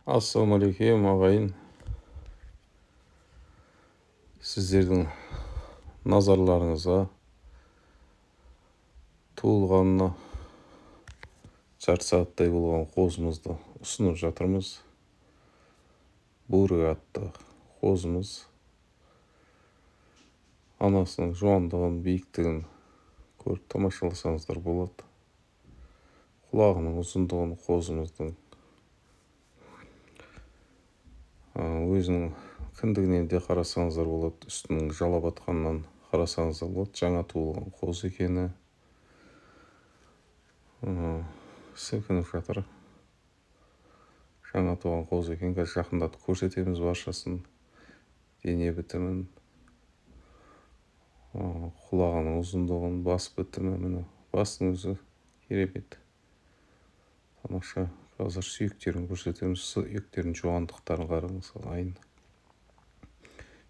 Ассалаумағалейкум ағайын. Сіздердің назарларыңызға туылғанына жарты сағаттай болған қозымызды ұсынып жатырмыз. Бурый атты қозымыз анасының жуандығын, биіктігін көріп тамашаласаңыздар болады. Құлағының ұзындығын қозымыздың өзінің кіндігінен де қарасаңыздар болады, үстінің жалап атқаннан қарасаңыздар болады. Жаңа туылған қоз екені сілкініп жатыр. Жаңа туған қоз екен. Қазір жақындатып көрсетеміз баршасын. Дене бітімін, құлағының ұзындығын, бас бітімі, міне бастың өзі керемет. Тамаша. Қазір сүйектерін көрсетеміз. Сүйектердің жуандықтарын қараңыз.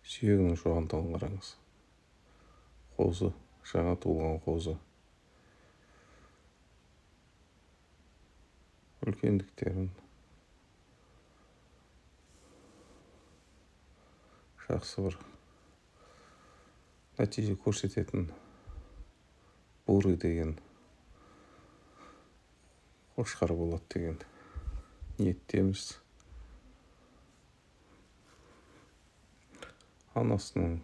Сүйегінің жуандығын қараңыз. Қозы, жаңа туылған қозы. Үлкендіктерін жақсы бір нәтиже көрсететін бурый деген қошқар болады деген ниеттеміз. Анасының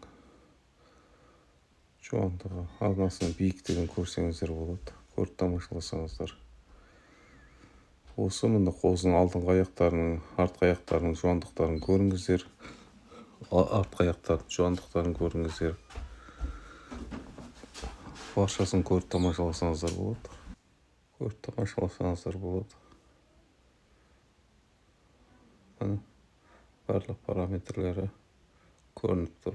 жуандығы, анасының биіктігін көрсеңіздер болады. Көріп тамашаласаңыздар. Осы мында қозының алдыңғы аяқтарының, артқы аяқтарының жуандықтарын көріңіздер. Артқы аяқтардың жуандықтарын көріңіздер. Баршасын көріп тамашаласаңыздар болады. Көріп тамашаласаңыздар болады. Барлық параметрлері көрініп тұр.